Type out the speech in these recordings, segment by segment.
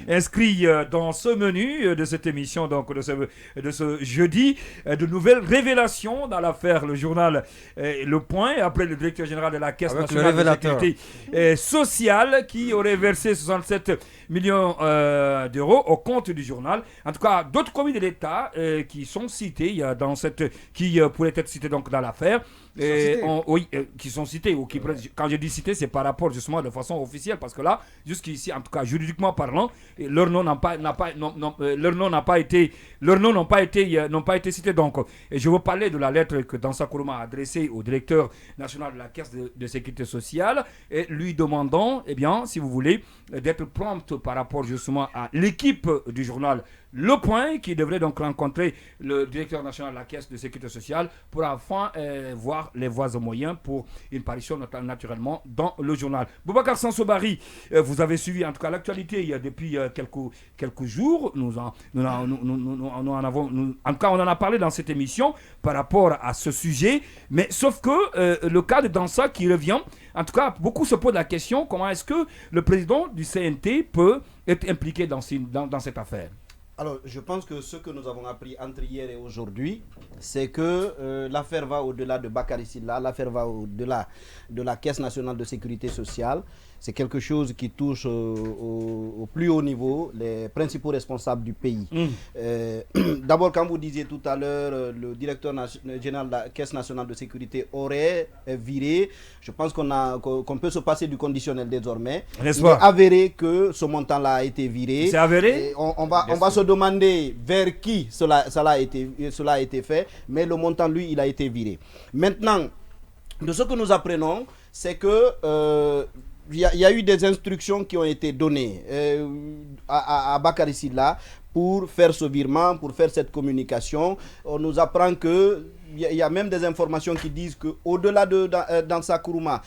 inscrit dans ce menu de cette émission, donc de ce jeudi, de nouvelles révélations dans l'affaire, le journal Le Point, après le directeur général de la Caisse nationale de sécurité sociale qui aurait versé 67 millions d'euros au compte du journal. En tout cas, d'autres commis de l'État qui sont cités dans cette, qui pourraient être cités donc dans l'affaire. Qui sont cités ou qui, quand je dis cités, c'est par rapport justement de façon officielle, parce que là, jusqu'ici, en tout cas juridiquement parlant, leurs noms n'ont pas été cités. Donc, et je veux parler de la lettre que Dansa Kourouma a adressée au directeur national de la Caisse de sécurité sociale, et lui demandant, si vous voulez, d'être prompt par rapport justement à l'équipe du journal Le Point, qui devrait donc rencontrer le directeur national de la Caisse de sécurité sociale pour enfin voir les voies et moyens pour une parution naturellement dans le journal. Boubacar Sansobari, vous avez suivi en tout cas l'actualité depuis quelques jours. En tout cas, on en a parlé dans cette émission par rapport à ce sujet, mais sauf que le cas de Dansa qui revient, en tout cas, beaucoup se posent la question, comment est-ce que le président du CNT peut être impliqué dans cette affaire? Alors, je pense que ce que nous avons appris entre hier et aujourd'hui, c'est que l'affaire va au-delà de Bakary Sylla, l'affaire va au-delà de la Caisse nationale de sécurité sociale. C'est quelque chose qui touche au plus haut niveau les principaux responsables du pays. D'abord, quand vous disiez tout à l'heure, le directeur général de la Caisse nationale de sécurité aurait viré, je pense qu'on peut se passer du conditionnel désormais. Il est avéré que ce montant-là a été viré. C'est avéré. Et on va se demander vers qui cela a été fait, mais le montant, lui, il a été viré. Maintenant, de ce que nous apprenons, c'est que il y a eu des instructions qui ont été données à Bakary Sylla pour faire ce virement, pour faire cette communication. On nous apprend que il y a même des informations qui disent qu'au-delà de Dansa Kourouma,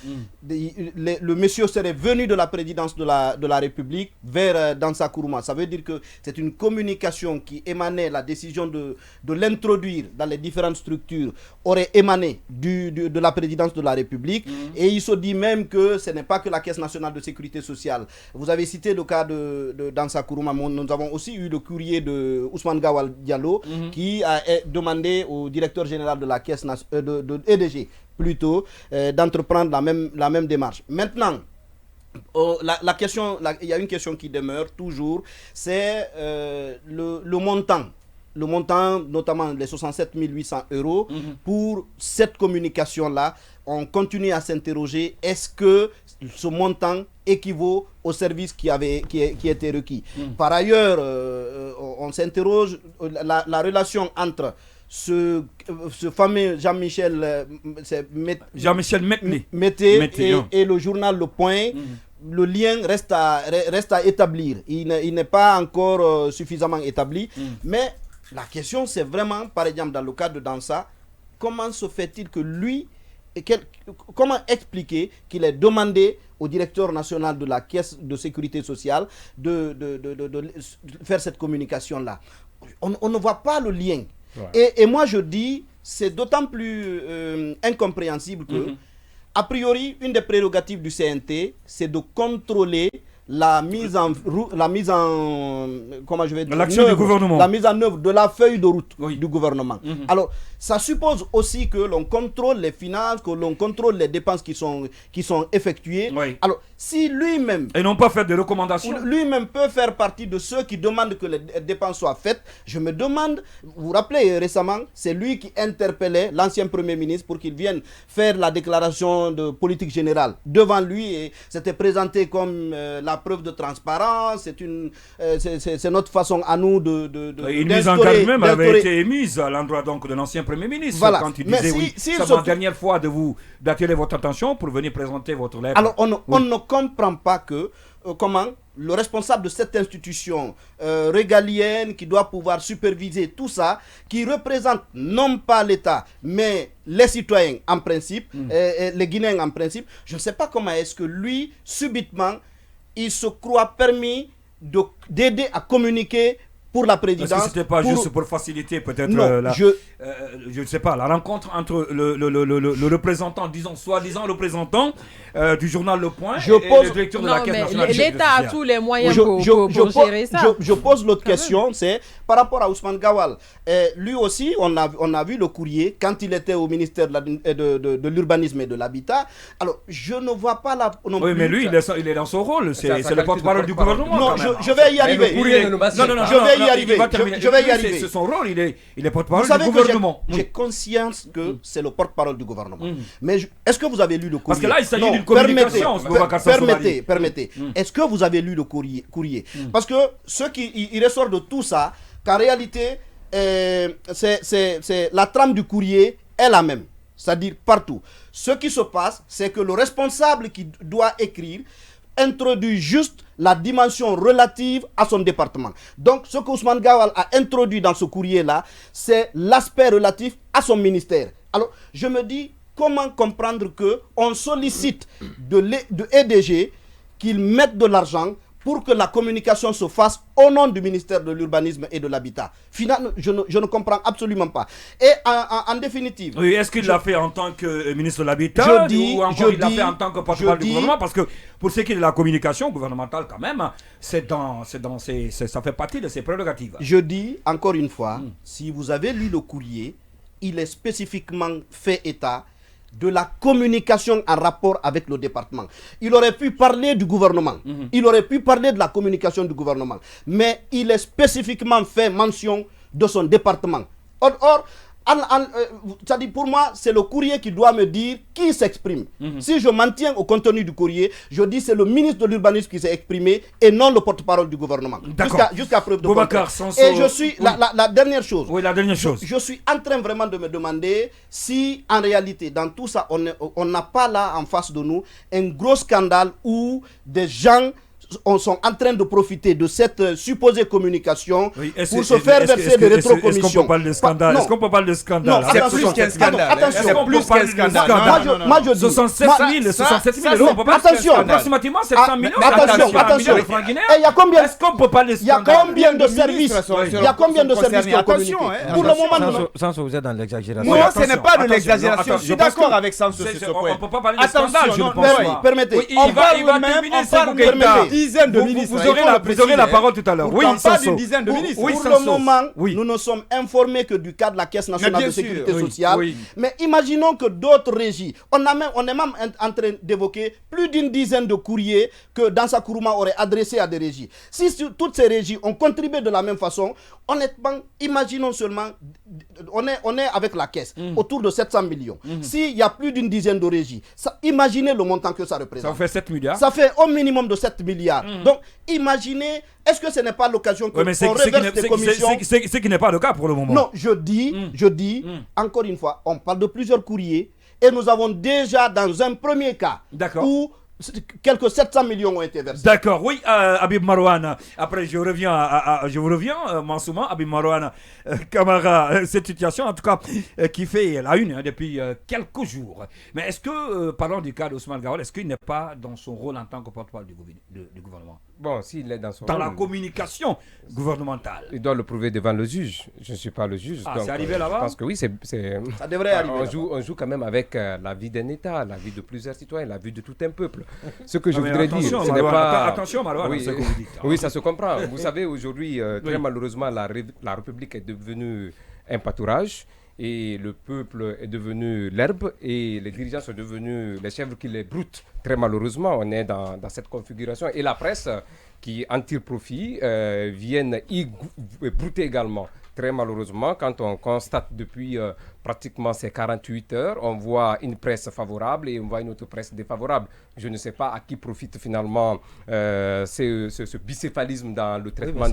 le monsieur serait venu de la présidence de la République vers Dansa Kourouma. Ça veut dire que c'est une communication qui émanait, la décision de l'introduire dans les différentes structures aurait émané de la présidence de la République. Et il se dit même que ce n'est pas que la Caisse nationale de sécurité sociale. Vous avez cité le cas de Dansa Kourouma. Nous avons aussi eu le courrier de Ousmane Gawal Diallo qui a demandé au directeur général de la Caisse de EDG plutôt d'entreprendre la même démarche. Maintenant, la question, il y a une question qui demeure toujours, c'est le montant. Le montant, notamment les 67 800 euros, pour cette communication-là, on continue à s'interroger, est-ce que ce montant équivaut au service qui était requis? Par ailleurs, on s'interroge, la relation entre ce fameux Jean-Michel Mété et le journal Le Point, le lien reste à établir. Il n'est pas encore suffisamment établi. Mais la question, c'est vraiment, par exemple, dans le cas de Dansa, comment se fait-il que lui, comment expliquer qu'il ait demandé au directeur national de la Caisse de sécurité sociale de faire cette communication-là? On ne voit pas le lien. Ouais. Et moi je dis, c'est d'autant plus incompréhensible que, a priori, une des prérogatives du CNT, c'est de contrôler la mise en comment je vais dire, l'action du gouvernement, la mise en œuvre de la feuille de route du gouvernement. Alors, ça suppose aussi que l'on contrôle les finances, que l'on contrôle les dépenses qui sont effectuées. Alors, si lui-même, et non pas faire des recommandations, lui-même peut faire partie de ceux qui demandent que les dépenses soient faites, je me demande, vous vous rappelez récemment, c'est lui qui interpellait l'ancien Premier ministre pour qu'il vienne faire la déclaration de politique générale devant lui, et c'était présenté comme la preuve de transparence, c'est notre façon à nous une mise en garde même avait été émise à l'endroit donc de l'ancien Premier ministre, voilà. Quand il disait c'est la dernière fois d'attirer votre attention pour venir présenter votre lettre. Alors on ne comprend pas que comment le responsable de cette institution régalienne qui doit pouvoir superviser tout ça, qui représente non pas l'État mais les citoyens en principe, les Guinéens en principe, je ne sais pas comment est-ce que lui subitement il se croit permis d'aider à communiquer pour la présidence. Est-ce que c'était pas juste pour faciliter peut-être je ne sais pas, la rencontre entre le représentant, disons soi-disant représentant du journal Le Point et le directeur de la Caisse nationale. L'État a tous les moyens pour gérer ça. Je pose l'autre question, c'est par rapport à Ousmane Gawal. Lui aussi, on a vu le courrier quand il était au ministère de l'Urbanisme et de l'Habitat. Alors, je ne vois pas là non plus. Oui, mais lui, il est dans son rôle. C'est le porte-parole du gouvernement. Non, je vais y arriver. Je vais y arriver. C'est son rôle, il est porte-parole du gouvernement. J'ai conscience que c'est le porte-parole du gouvernement. Mais est-ce que vous avez lu le courrier? Parce que là, il s'agit d'une communication. Permettez. Est-ce que vous avez lu le courrier? Parce que ce qui ressort de tout ça, qu'en réalité, c'est la trame du courrier est la même. C'est-à-dire partout. Ce qui se passe, c'est que le responsable qui doit écrire introduit juste la dimension relative à son département. Donc, ce que Ousmane Gawal a introduit dans ce courrier-là, c'est l'aspect relatif à son ministère. Alors, je me dis, comment comprendre qu'on sollicite de EDG qu'ils mettent de l'argent pour que la communication se fasse au nom du ministère de l'Urbanisme et de l'Habitat? Finalement, je ne comprends absolument pas. Et en définitive... Oui, est-ce qu'il l'a fait en tant que ministre de l'Habitat ou encore il l'a fait en tant que porte-parole du gouvernement? Parce que pour ce qui est de la communication gouvernementale, quand même, ça fait partie de ses prérogatives. Je dis, encore une fois, si vous avez lu le courrier, il est spécifiquement fait état de la communication en rapport avec le département. Il aurait pu parler du gouvernement. Il aurait pu parler de la communication du gouvernement. Mais il est spécifiquement fait mention de son département. Or, c'est-à-dire pour moi, c'est le courrier qui doit me dire qui s'exprime. Si je m'en tiens au contenu du courrier, je dis c'est le ministre de l'Urbanisme qui s'est exprimé et non le porte-parole du gouvernement. Jusqu'à preuve de contraire. Et je suis la dernière chose. Oui, la dernière chose. Je suis en train vraiment de me demander si en réalité dans tout ça on n'a pas là en face de nous un gros scandale où des gens sont en train de profiter de cette supposée communication pour se faire verser des rétrocommissions. Est-ce qu'on peut parler de scandale? Est-ce qu'on peut parler de scandale? C'est plus qu'un scandale. Attention, plus qu'un scandale. Moi je dis 67 000 euros. Attention, approximativement 700 millions. Attention. Il y a combien? Est-ce qu'on peut parler de scandale? Il y a combien de services? Il y a combien de services qui ont communiqué? Pour le moment, Sanso, vous êtes dans l'exagération. Non, ce n'est pas de l'exagération. Je suis d'accord avec Sanso sur ce point. On ne peut pas parler de scandale, je ne pense pas. Permettez. On va terminer ce dizaine de ministres. Vous aurez la parole tout à l'heure. Oui, pas d'une dizaine de ministres. Pour le moment, nous ne sommes informés que du cas de la Caisse nationale de sécurité sociale. Mais imaginons que d'autres régies, on est même en train d'évoquer plus d'une dizaine de courriers que Dansa Kourouma aurait adressés à des régies. Si toutes ces régies ont contribué de la même façon, honnêtement, imaginons seulement, on est avec la Caisse, autour de 700 millions. S'il y a plus d'une dizaine de régies, imaginez le montant que ça représente. Ça fait 7 milliards. Ça fait au minimum de 7 milliards. Donc, imaginez, est-ce que ce n'est pas l'occasion qu'on reverse des commissions? Ce qui n'est pas le cas pour le moment. Non, je dis, encore une fois, on parle de plusieurs courriers et nous avons déjà dans un premier cas où quelques 700 millions ont été versés. D'accord, oui, Habib Marouane. Après, je vous reviens, Mansouma, Habib Marouane, Camara, cette situation, en tout cas, qui fait la une depuis quelques jours. Mais est-ce que, parlons du cas d'Ousmane Gawal, est-ce qu'il n'est pas dans son rôle en tant que porte-parole du gouvernement? Bon, s'il est dans son rôle. Dans la communication gouvernementale. Il doit le prouver devant le juge. Je ne suis pas le juge. Ah, c'est arrivé là-bas? Je pense que oui, ça devrait arriver. On joue quand même avec la vie d'un État, la vie de plusieurs citoyens, la vie de tout un peuple. Ce que je voudrais dire, ce n'est pas... Attention, Marouane, oui, ce que vous dites. Oui, ça se comprend. Vous savez, aujourd'hui, très malheureusement, la République est devenue un pâturage et le peuple est devenu l'herbe et les dirigeants sont devenus les chèvres qui les broutent. Très malheureusement, on est dans cette configuration. Et la presse qui en tire profit viennent y brouter également. Très malheureusement, quand on constate depuis pratiquement ces 48 heures, on voit une presse favorable et on voit une autre presse défavorable. Je ne sais pas à qui profite finalement ce bicéphalisme dans le traitement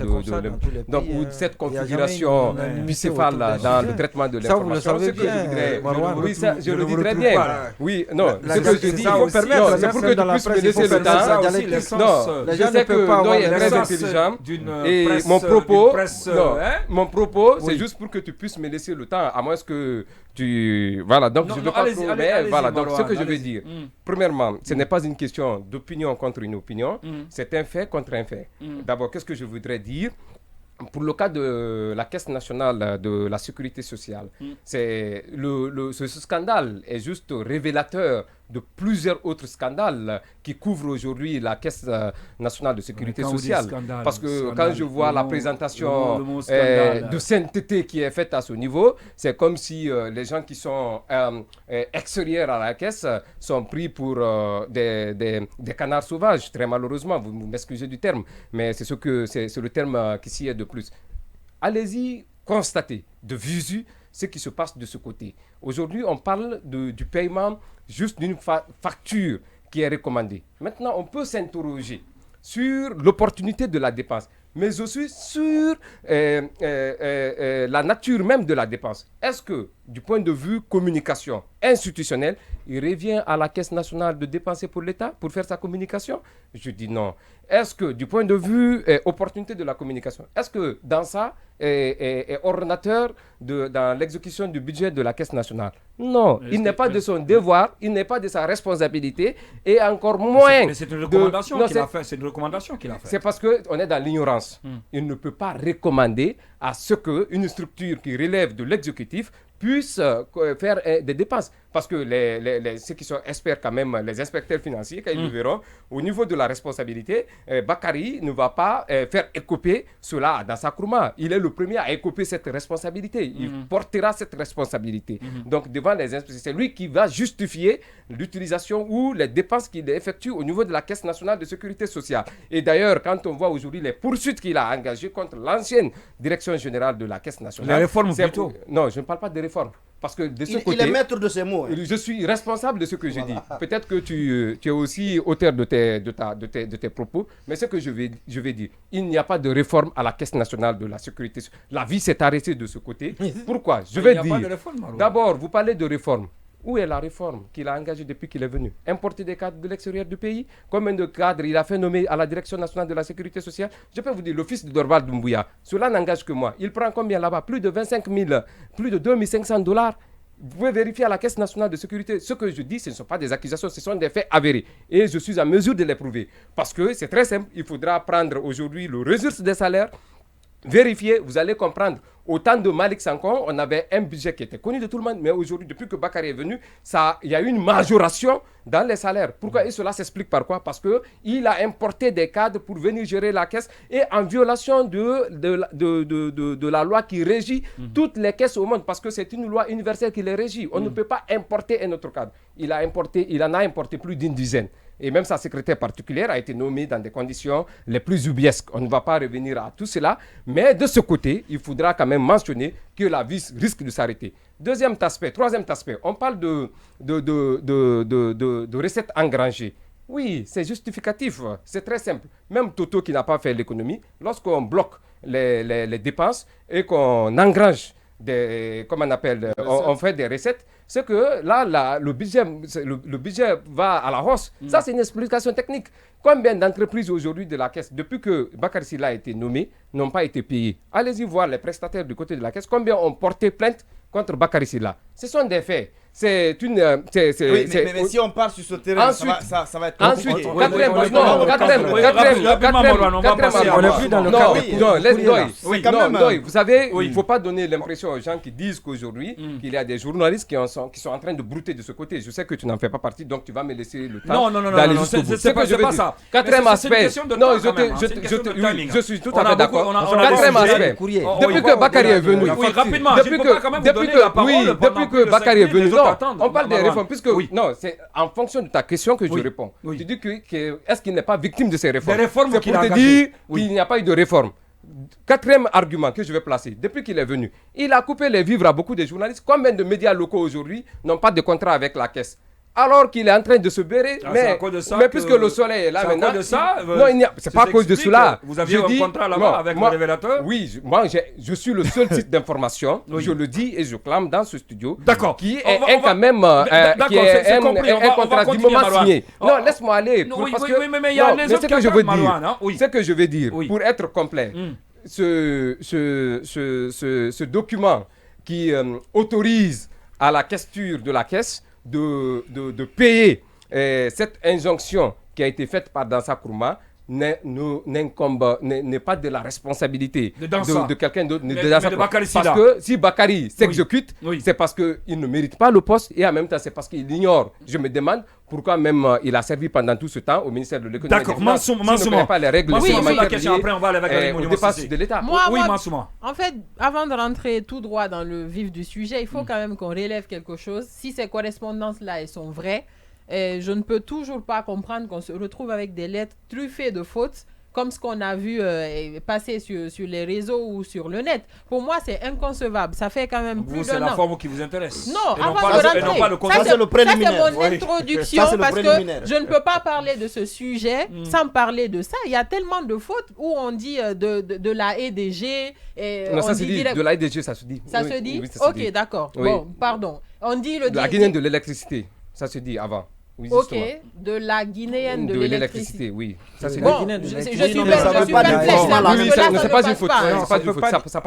donc cette configuration bicéphale dans le traitement de l'information. Ça, vous le savez bien. Oui, ça, je le dis très bien. Oui, non, ce que je dis, c'est pour que tu puisses me laisser le temps. Non, je sais que Noé est très intelligent et mon propos, c'est juste pour que tu puisses me laisser le temps, à moins que tu... Voilà, donc je ne veux pas trop... Mais voilà, donc ce que je veux dire, premièrement, ce n'est pas une question d'opinion contre une opinion, c'est un fait contre un fait. D'abord, qu'est-ce que je voudrais dire? pour le cas de la Caisse nationale de la sécurité sociale, ce scandale est juste révélateur de plusieurs autres scandales qui couvrent aujourd'hui la Caisse nationale de sécurité sociale. Parce que quand je vois la présentation de sainteté qui est faite à ce niveau, c'est comme si les gens qui sont extérieurs à la Caisse sont pris pour des canards sauvages, très malheureusement, vous m'excusez du terme, mais c'est le terme qui s'y est de plus. Allez-y, constatez de visu ce qui se passe de ce côté. Aujourd'hui, on parle du paiement juste d'une facture qui est recommandée. Maintenant, on peut s'interroger sur l'opportunité de la dépense, mais aussi sur la nature même de la dépense. Est-ce que, du point de vue communication institutionnelle, il revient à la Caisse nationale de dépenser pour l'État, pour faire sa communication? Je dis non. Est-ce que, du point de vue opportunité de la communication, est-ce que dans ça est ordonnateur dans l'exécution du budget de la Caisse nationale? Non, il n'est pas de son devoir, il n'est pas de sa responsabilité, et encore moins... Mais c'est une recommandation qu'il a fait. C'est une recommandation qu'il a fait. C'est parce qu'on est dans l'ignorance. Il ne peut pas recommander à ce qu'une structure qui relève de l'exécutif puisse faire des dépenses. Parce que ceux qui sont experts quand même, les inspecteurs financiers, quand ils le verront, au niveau de la responsabilité, Bakary ne va pas faire écoper cela dans sa Nkrumah. Il est le premier à écoper cette responsabilité. Il portera cette responsabilité. Donc devant les inspecteurs, c'est lui qui va justifier l'utilisation ou les dépenses qu'il effectue au niveau de la Caisse nationale de sécurité sociale. Et d'ailleurs, quand on voit aujourd'hui les poursuites qu'il a engagées contre l'ancienne direction générale de la Caisse nationale... Les réformes plutôt. Non, je ne parle pas de réformes. Parce que de ce côté, il est maître de ses mots. Je suis responsable de ce que j'ai dit. Peut-être que tu es aussi auteur de tes propos, mais ce que je vais dire, il n'y a pas de réforme à la Caisse nationale de la sécurité sociale. La vie s'est arrêtée de ce côté. Pourquoi? Je vais dire. D'abord, vous parlez de réforme. Où est la réforme qu'il a engagée depuis qu'il est venu? Importer des cadres de l'extérieur du pays? Combien de cadres il a fait nommer à la Direction nationale de la sécurité sociale? Je peux vous dire, le fils de Dorval Doumbouya, cela n'engage que moi. Il prend combien là-bas? Plus de 25 000, plus de 2500 $. Vous pouvez vérifier à la Caisse nationale de sécurité. Ce que je dis, ce ne sont pas des accusations, ce sont des faits avérés. Et je suis en mesure de les prouver. Parce que c'est très simple, il faudra prendre aujourd'hui le registre des salaires, vérifier, vous allez comprendre. Au temps de Malik Sankon, on avait un budget qui était connu de tout le monde, mais aujourd'hui, depuis que Bakary est venu, il y a eu une majoration dans les salaires. Pourquoi? Et cela s'explique par quoi? Parce qu'il a importé des cadres pour venir gérer la caisse et en violation de la loi qui régit toutes les caisses au monde, parce que c'est une loi universelle qui les régit. On ne peut pas importer un autre cadre. Il en a importé plus d'une dizaine. Et même sa secrétaire particulière a été nommée dans des conditions les plus ubuesques. On ne va pas revenir à tout cela, mais de ce côté, il faudra quand même mentionner que la vie risque de s'arrêter. Troisième aspect, on parle de recettes engrangées. Oui, c'est justificatif, c'est très simple. Même Toto qui n'a pas fait l'économie, lorsqu'on bloque les dépenses et qu'on engrange on fait des recettes, c'est que là le budget va à la hausse. Ça, c'est une explication technique. Combien d'entreprises aujourd'hui de la Caisse, depuis que Bakary Sylla a été nommé, n'ont pas été payées? Allez-y voir les prestataires du côté de la Caisse. Combien ont porté plainte contre Bakary Sylla? Ce sont des faits. C'est une... mais si on part sur ce terrain, ça va être compliqué. Ensuite, quatrième, vous savez, il ne faut pas donner l'impression aux gens qui disent qu'aujourd'hui, qu'il y a des journalistes qui sont en train de brouter de ce côté. Je sais que tu n'en fais pas partie, donc tu vas me laisser le temps d'aller jusqu'au bout. C'est pas ça. Quatrième aspect, non, je suis tout à fait d'accord. Quatrième aspect, depuis que Bakary est venu, depuis que Bakary est venu, on parle des réformes, puisque non, c'est en fonction de ta question que je réponds. Tu dis que est-ce qu'il n'est pas victime de ces réformes? C'est pour te dire qu'il n'y a pas eu de réforme. Quatrième argument que je vais placer, depuis qu'il est venu, il a coupé les vivres à beaucoup de journalistes. Combien de médias locaux aujourd'hui n'ont pas de contrat avec la Caisse? Alors qu'il est en train de se bérer, mais puisque le soleil est là maintenant, c'est pas à cause de cela. Vous aviez un contrat là-bas avec le révélateur? Oui, moi je suis le seul site d'information, je le dis et je clame dans ce studio, qui est quand même un contrat du moment signé. Non, laisse-moi aller. Mais ce que je veux dire, pour être complet, ce document qui autorise à la questure de la Caisse de payer cette injonction qui a été faite par Dansa Nkrumah n'est pas de la responsabilité de quelqu'un d'autre. Parce que si Bakary s'exécute, c'est parce qu'il ne mérite pas le poste et en même temps c'est parce qu'il ignore. Je me demande pourquoi même il a servi pendant tout ce temps au ministère de l'économie. D'accord, Mansouma. Il ne connaît pas les règles la question après on va aller avec au dépasse de l'État. Mansouma. En fait, avant de rentrer tout droit dans le vif du sujet, il faut quand même qu'on relève quelque chose. Si ces correspondances-là, elles sont vraies, je ne peux toujours pas comprendre qu'on se retrouve avec des lettres truffées de fautes, comme ce qu'on a vu passer sur les réseaux ou sur le net. Pour moi, c'est inconcevable. Ça fait quand même plus d'un an. C'est la forme qui vous intéresse. Non, avant de rentrer. Ça, c'est le préliminaire. Ça, c'est mon introduction parce que je ne peux pas parler de ce sujet sans parler de ça. Il y a tellement de fautes où on dit de la EDG. Non, ça se dit. De la EDG, ça se dit. Ça se dit? Ok, d'accord. Bon, pardon. On dit de la Guinéenne de l'électricité. Ça se dit avant. Oui, ok, de la Guinéenne de l'électricité. Oui. Ça, c'est bon, je suis perplexe. C'est pas une faute.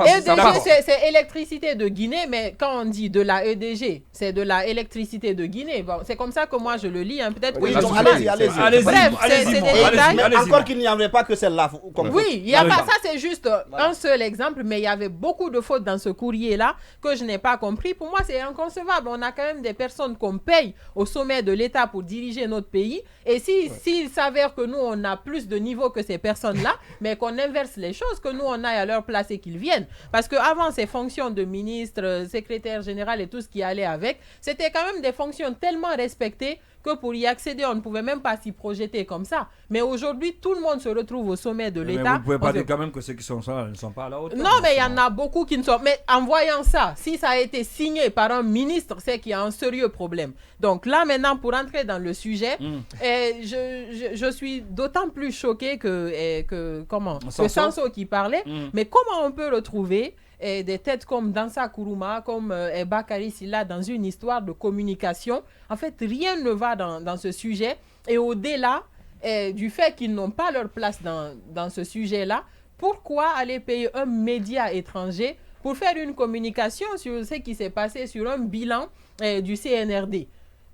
EDG, c'est électricité de Guinée, mais quand on dit de la EDG, c'est de la électricité de Guinée. Bon, c'est comme ça que moi je le lis. Peut-être que allez-y. Bref, c'est des détails. Encore qu'il n'y avait pas que celle-là. Oui, il n'y a pas ça, c'est juste un seul exemple, mais il y avait beaucoup de fautes dans ce courrier-là que je n'ai pas compris. Pour moi, c'est inconcevable. On a quand même des personnes qu'on paye au sommet de l'État pour diriger notre pays, et s'il s'avère que nous on a plus de niveau que ces personnes-là, mais qu'on inverse les choses, que nous on aille à leur place et qu'ils viennent, parce qu'avant ces fonctions de ministre, secrétaire général et tout ce qui allait avec, c'était quand même des fonctions tellement respectées que pour y accéder, on ne pouvait même pas s'y projeter comme ça. Mais aujourd'hui, tout le monde se retrouve au sommet de l'État. Mais vous ne pouvez pas dire quand même que ceux qui sont là ne sont pas à la hauteur. Non, mais il y en a beaucoup qui ne sont... Mais en voyant ça, si ça a été signé par un ministre, c'est qu'il y a un sérieux problème. Donc là, maintenant, pour entrer dans le sujet, je suis d'autant plus choquée que Sanso qui parlait. Mais comment on peut retrouver des têtes comme Dansa Kourouma, comme Bakary Sylla dans une histoire de communication? En fait, rien ne va dans ce sujet. Et au-delà du fait qu'ils n'ont pas leur place dans ce sujet-là, pourquoi aller payer un média étranger pour faire une communication sur ce qui s'est passé sur un bilan du CNRD?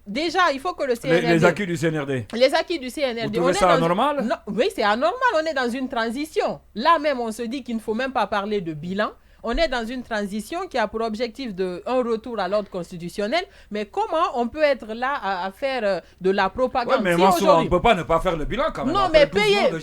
Déjà, il faut que le CNRD... Les acquis du CNRD. Les acquis du CNRD. Vous trouvez ça anormal? Non, oui, c'est anormal. On est dans une transition. Là même, on se dit qu'il ne faut même pas parler de bilan. On est dans une transition qui a pour objectif un retour à l'ordre constitutionnel. Mais comment on peut être là à faire de la propagande? Mais on ne peut pas ne pas faire le bilan quand même. Non, mais payer. Non.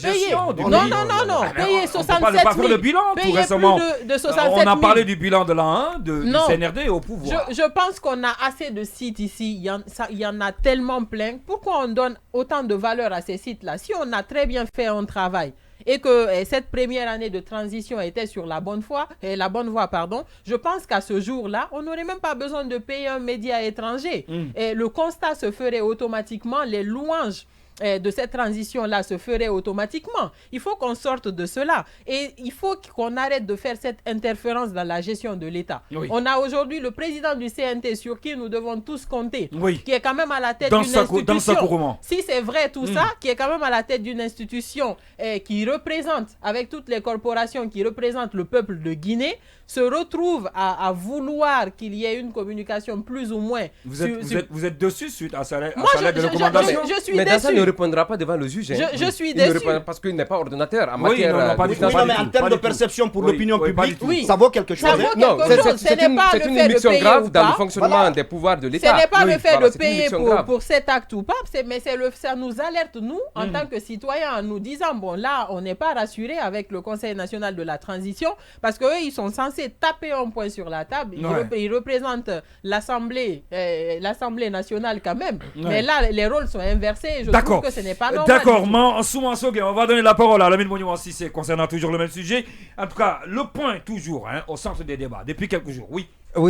Payer 67 000. On ne peut pas faire le bilan. Tout récemment, de 67 000. On a parlé du bilan de l'an 1, du CNRD au pouvoir. Je pense qu'on a assez de sites ici. Il y en a tellement plein. Pourquoi on donne autant de valeur à ces sites-là? Si on a très bien fait un travail et que cette première année de transition était sur la bonne voie, je pense qu'à ce jour-là, on n'aurait même pas besoin de payer un média étranger. Et le constat se ferait automatiquement, les louanges de cette transition-là se ferait automatiquement. Il faut qu'on sorte de cela. Et il faut qu'on arrête de faire cette interférence dans la gestion de l'État. Oui. On a aujourd'hui le président du CNT sur qui nous devons tous compter, qui est quand même à la tête d'une institution. Si c'est vrai tout ça, qui est quand même à la tête d'une institution qui représente, avec toutes les corporations qui représentent le peuple de Guinée, se retrouve à vouloir qu'il y ait une communication plus ou moins... Vous êtes dessus suite à sa lettre de recommandation? Je suis mais déçu. Ne répondra pas devant le juge. Je suis déçu. Parce qu'il n'est pas ordonnateur en matière. Mais en termes de perception pour l'opinion publique, ça vaut quelque chose. Non, c'est une mission grave dans le fonctionnement des pouvoirs de l'État. Ce n'est pas le fait de payer pour cet acte ou pas, mais ça nous alerte, nous, en tant que citoyens, en nous disant, bon, là, on n'est pas rassurés avec le Conseil national de la transition, parce qu'eux, ils sont censés taper un point sur la table. Ils représentent l'Assemblée nationale quand même. Mais là, les rôles sont inversés. Je trouve que ce n'est pas normal. D'accord, on va donner la parole à Lamine Monument si c'est concernant toujours le même sujet. En tout cas, le point toujours au centre des débats depuis quelques jours. Oui,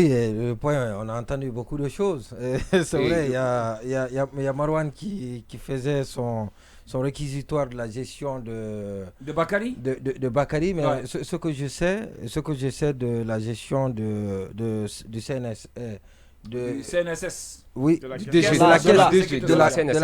le point, on a entendu beaucoup de choses. C'est vrai, il y a Marwan qui faisait son réquisitoire de la gestion de Bakary. De Bakary, mais ce que je sais de la gestion du CNS, du CNSS. Oui, de la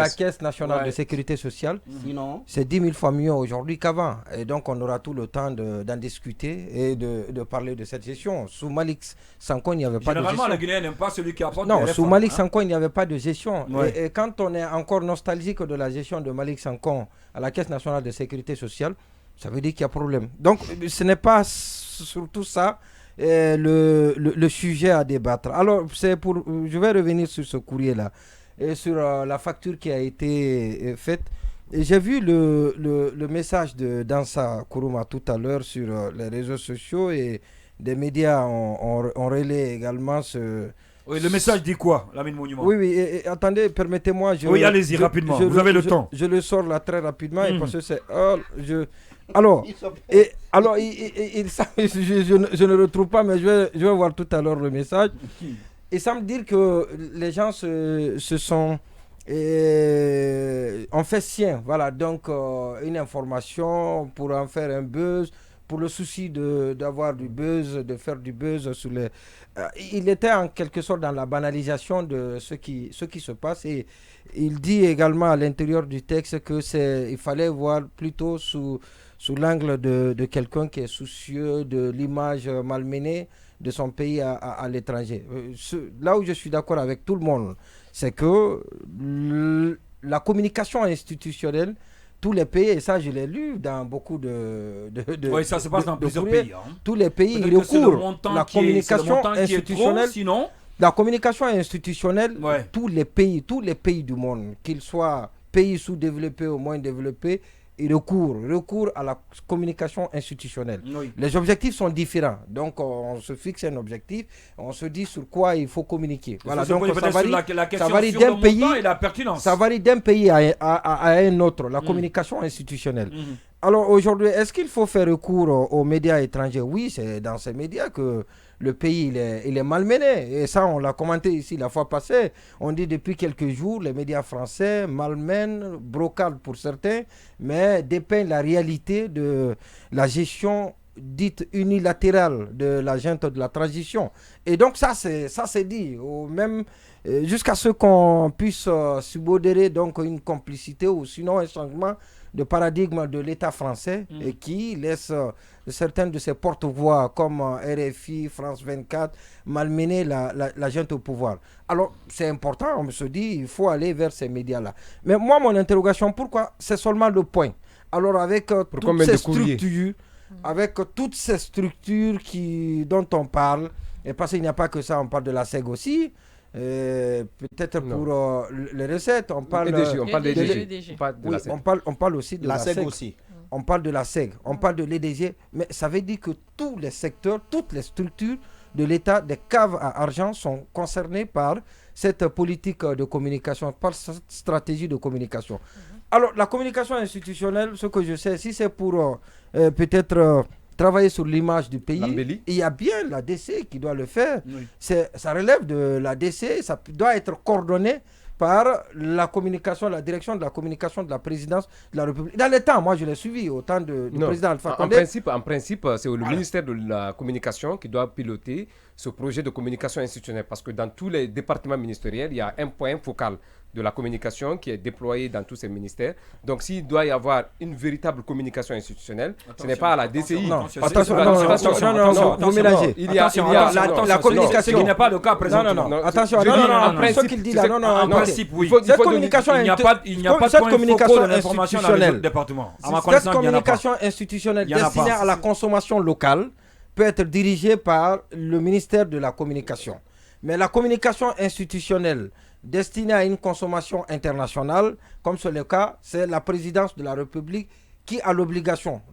Caisse nationale de sécurité sociale. Sinon, c'est 10 000 fois mieux aujourd'hui qu'avant. Et donc, on aura tout le temps d'en discuter et de parler de cette gestion. Sous Malick Sanko, il n'y avait pas de gestion. Généralement, la Guinée n'aime pas celui qui apporte. Non, sous Malick Sanko, il n'y avait pas de gestion. Ouais. Et quand on est encore nostalgique de la gestion de Malick Sanko à la Caisse nationale de sécurité sociale, ça veut dire qu'il y a problème. Donc, ce n'est pas surtout ça. Le sujet à débattre. Alors, je vais revenir sur ce courrier-là et sur la facture qui a été faite. J'ai vu le message de Dansa Kourouma tout à l'heure sur les réseaux sociaux et des médias ont relayé également ce... Oui, le message dit quoi, Lamine Monument? Oui, et attendez, permettez-moi... Oui, allez-y, rapidement, vous avez le temps. Je le sors là très rapidement et parce que c'est... Alors, je ne retrouve pas, mais je vais voir tout à l'heure le message. Il semble dire que les gens se sont en fait sien. Voilà, donc une information pour en faire un buzz, pour le souci d'avoir du buzz, de faire du buzz sur les... il était en quelque sorte dans la banalisation de ce qui se passe et il dit également à l'intérieur du texte qu'il fallait voir plutôt sous l'angle de quelqu'un qui est soucieux de l'image malmenée de son pays à l'étranger. Là où je suis d'accord avec tout le monde, c'est que la communication institutionnelle, tous les pays, et ça je l'ai lu dans beaucoup de oui, ça se passe dans plusieurs pays. Hein. Tous les pays recourent la communication institutionnelle. Sinon, la communication institutionnelle, tous les pays du monde, qu'ils soient pays sous-développés ou moins développés, ils recourent à la communication institutionnelle. Oui. Les objectifs sont différents. Donc, on se fixe un objectif, on se dit sur quoi il faut communiquer. Voilà, donc ça varie d'un pays, et la pertinence. Ça varie d'un pays à un autre, la communication institutionnelle. Alors, aujourd'hui, est-ce qu'il faut faire recours aux médias étrangers? Oui, c'est dans ces médias que le pays il est malmené. Et ça, on l'a commenté ici la fois passée. On dit depuis quelques jours, les médias français malmènent, brocardent pour certains, mais dépeignent la réalité de la gestion dite unilatérale de la junte de la transition. Et donc ça c'est dit. Même jusqu'à ce qu'on puisse subodérer donc une complicité ou sinon un changement de paradigme de l'État français et qui laisse certains de ses porte-voix comme RFI, France 24 malmener la junte au pouvoir. Alors c'est important, on se dit il faut aller vers ces médias-là. Mais moi mon interrogation, pourquoi c'est seulement le point? Alors avec toutes ces structures, toutes ces structures dont on parle, et parce qu'il n'y a pas que ça, on parle de la SEG aussi. Peut-être pour les recettes, on parle on parle aussi de la SEG aussi. On parle de la SEG, on parle de l'EDG, mais ça veut dire que tous les secteurs, toutes les structures de l'État, des caves à argent sont concernés par cette politique de communication, par cette stratégie de communication. Alors la communication institutionnelle, ce que je sais, si c'est pour peut-être travailler sur l'image du pays, il y a bien la DC qui doit le faire. Oui. Ça relève de la DC, ça doit être coordonné par la communication, la direction de la communication de la présidence de la République. Dans les temps, moi je l'ai suivi au temps du président Alpha Condé. En principe, c'est le ministère de la communication qui doit piloter ce projet de communication institutionnelle parce que dans tous les départements ministériels, il y a un point focal de la communication qui est déployé dans tous ces ministères. Donc, s'il doit y avoir une véritable communication institutionnelle, ce n'est pas à la DCI. Attention, vous mélangez. Il y a la communication qui n'est pas le cas présent. Non, attention, ce qu'il dit là, en principe, oui. Cette communication, il n'y a pas de communication de l'information dans les départements. Cette communication institutionnelle destinée à la consommation locale peut être dirigée par le ministère de la Communication. Mais la communication institutionnelle destinée à une consommation internationale, comme c'est le cas, c'est la présidence de la République qui a l'obligation.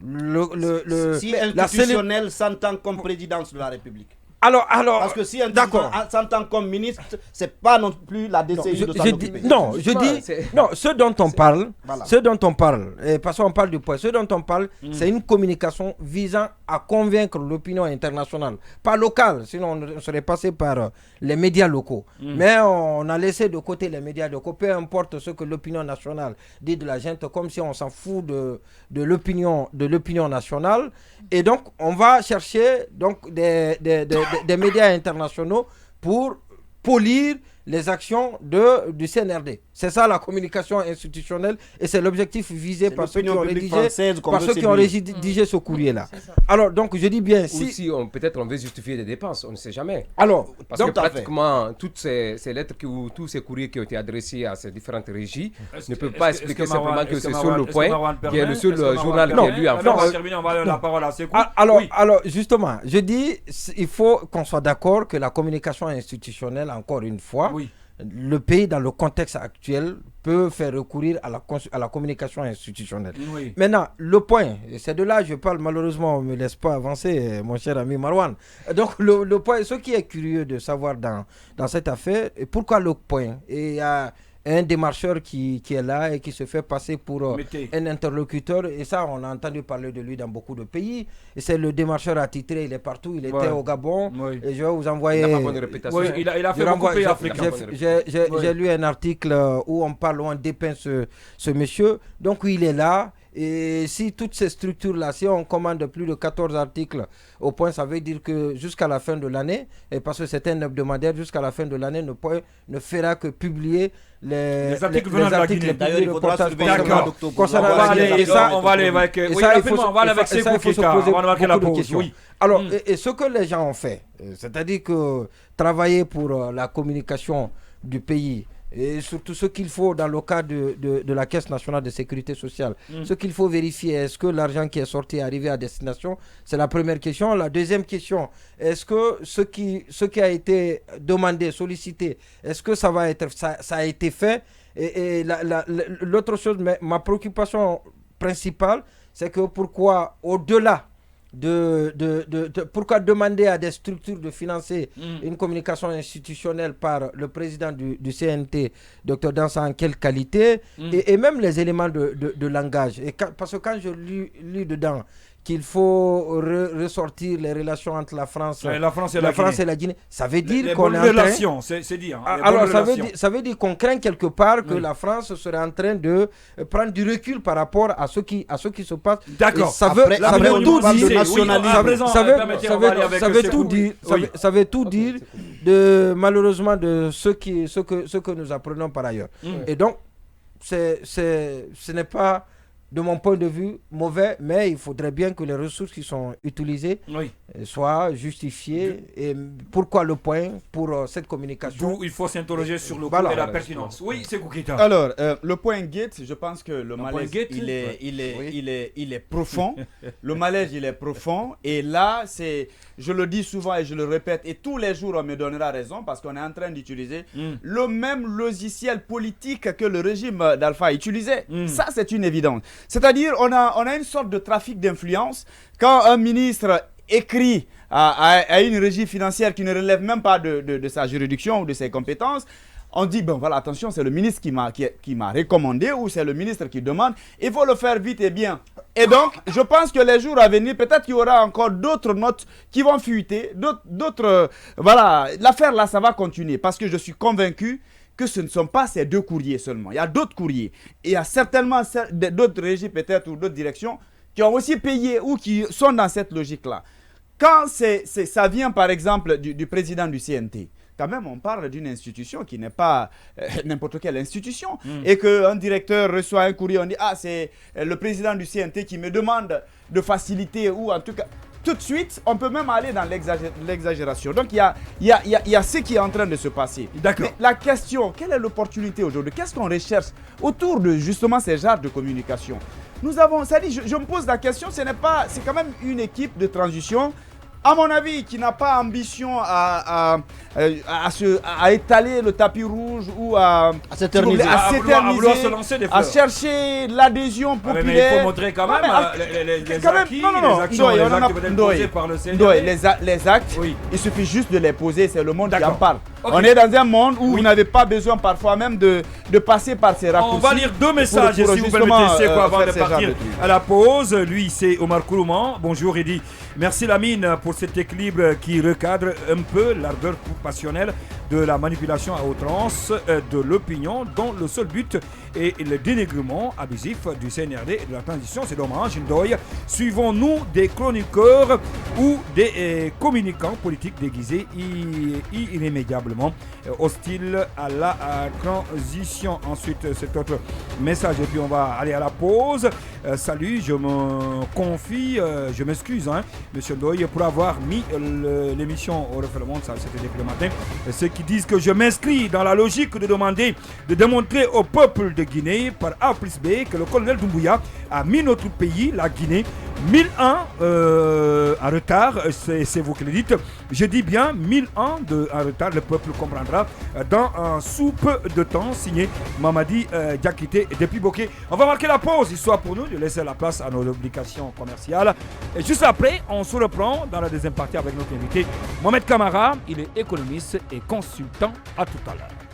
Si institutionnel s'entend comme présidence de la République. Alors, parce que si un s'entend comme ministre, c'est pas non plus la DCI de s'en occuper. Ce dont on parle, et parce qu'on parle du point, ce dont on parle, c'est une communication visant à convaincre l'opinion internationale, pas locale, sinon on serait passé par les médias locaux. Mais on a laissé de côté les médias locaux, peu importe ce que l'opinion nationale dit de la gente, comme si on s'en fout de l'opinion nationale. Et donc, on va chercher donc des médias internationaux pour polir les actions du CNRD. C'est ça la communication institutionnelle et c'est l'objectif visé par ceux qui ont rédigé ce courrier-là. Alors donc je dis bien si peut-être on veut justifier des dépenses, on ne sait jamais. Alors parce que pratiquement toutes ces lettres ou tous ces courriers qui ont été adressés à ces différentes régies ne peuvent pas expliquer simplement que c'est sur le point qui est le seul journal qui est lu en France. On va donner la parole à Sekou. Alors justement, je dis il faut qu'on soit d'accord que la communication institutionnelle, encore une fois, le pays dans le contexte actuel peut faire recourir à la communication institutionnelle. Maintenant, le point, et c'est de là que je parle, malheureusement on ne me laisse pas avancer, mon cher ami Marwan. Donc le point, ce qui est curieux de savoir dans cette affaire, pourquoi le point? Et il y a un démarcheur qui est là et qui se fait passer pour un interlocuteur, et ça on a entendu parler de lui dans beaucoup de pays, et c'est le démarcheur attitré, il est partout, il était au Gabon, et je vais vous envoyer... Il n'a pas bonne réputation. Il a fait beaucoup de pays africains. J'ai lu un article où on parle, où on dépeint ce monsieur, donc il est là. Et si toutes ces structures-là, si on commande plus de 14 articles au point, ça veut dire que jusqu'à la fin de l'année, et parce que c'est un hebdomadaire, jusqu'à la fin de l'année, ne fera que publier les articles venant de la Guinée. D'ailleurs, il faudra surveiller on va aller avec... Oui, rapidement, on va aller avec Sekou Keita. On va marquer la pause. Alors, et ce que les gens ont fait, c'est-à-dire que travailler pour la communication du pays, et surtout ce qu'il faut dans le cas de la Caisse nationale de sécurité sociale. Ce qu'il faut vérifier, est-ce que l'argent qui est sorti est arrivé à destination? C'est la première question. La deuxième question, est-ce que ce qui a été demandé, sollicité, est-ce que ça a été fait? Et l'autre chose, ma préoccupation principale, c'est que pourquoi au-delà pourquoi demander à des structures de financer une communication institutionnelle par le président du CNT, Dr Dansa, en quelle qualité, et même les éléments de langage. Parce que quand je lis dedans qu'il faut ressortir les relations entre la France et la Guinée. Ça veut dire qu'on est en train... c'est dire. Alors, ça veut dire qu'on craint quelque part que la France serait en train de prendre du recul par rapport à ce qui se passe. D'accord. Ça veut tout dire malheureusement de ce que nous apprenons par ailleurs. Et donc, ce n'est pas, de mon point de vue, mauvais, mais il faudrait bien que les ressources qui sont utilisées soient justifiées. Et pourquoi le point pour cette communication? D'où il faut s'interroger sur le coût et la pertinence. Oui, c'est Koukita. Alors, le point guette, je pense que le malaise, il est profond. Le malaise, il est profond. Et là, je le dis souvent et je le répète, et tous les jours, on me donnera raison, parce qu'on est en train d'utiliser le même logiciel politique que le régime d'Alpha utilisait. Ça, c'est une évidence. C'est-à-dire, on a une sorte de trafic d'influence. Quand un ministre écrit à une régie financière qui ne relève même pas de sa juridiction ou de ses compétences, on dit, bon voilà, attention, c'est le ministre qui m'a recommandé, ou c'est le ministre qui demande, il faut le faire vite et bien. Et donc, je pense que les jours à venir, peut-être qu'il y aura encore d'autres notes qui vont fuiter, voilà, l'affaire là, ça va continuer, parce que je suis convaincu que ce ne sont pas ces deux courriers seulement. Il y a d'autres courriers. Et il y a certainement d'autres régies peut-être ou d'autres directions qui ont aussi payé ou qui sont dans cette logique-là. Quand ça vient par exemple du président du CNT, quand même on parle d'une institution qui n'est pas n'importe quelle institution. Et qu'un directeur reçoit un courrier, on dit « Ah, c'est le président du CNT qui me demande de faciliter » ou en tout cas... Tout de suite, on peut même aller dans l'exagération. Donc, il y a ce qui est en train de se passer. D'accord. Mais la question, quelle est l'opportunité aujourd'hui? Qu'est-ce qu'on recherche autour de justement ces genres de communication? Nous avons, ça dit, je me pose la question, c'est quand même une équipe de transition, à mon avis, qui n'a pas ambition à étaler le tapis rouge ou à s'éterniser, à chercher l'adhésion populaire. Mais il faut montrer quand même les acquis, posés par le CNRD. Les actes, il suffit juste de les poser, c'est le monde qui en parle. On est dans un monde où vous n'avez pas besoin parfois même de passer par ces raccourcis. On va lire deux messages, si vous permettez, c'est quoi, avant de partir à la pause. Lui, c'est Omar Kourouman. Bonjour, il dit merci Lamine pour cet équilibre qui recadre un peu l'ardeur passionnelle de la manipulation à outrance de l'opinion dont le seul but et le dénigrement abusif du CNRD et de la transition. C'est dommage, Ndoye. Suivons-nous des chroniqueurs ou des communicants politiques déguisés irrémédiablement hostiles à la transition. Ensuite, cet autre message et puis on va aller à la pause. Salut, je me confie, je m'excuse, Monsieur Ndoye, pour avoir mis l'émission au reflet le monde, ça c'était depuis le matin. Ceux qui disent que je m'inscris dans la logique de démontrer au peuple de Guinée par A plus B que le colonel Doumbouya a mis notre pays, la Guinée, 1000 ans en retard, c'est vous qui le dites. Je dis bien 1000 ans en retard, le peuple comprendra dans un sous peu de temps. Signé Mamadi Diakité depuis Bokeh. On va marquer la pause, histoire pour nous de laisser la place à nos obligations commerciales. Et juste après, on se reprend dans la deuxième partie avec notre invité Mohamed Kamara. Il est économiste et consultant. À tout à l'heure.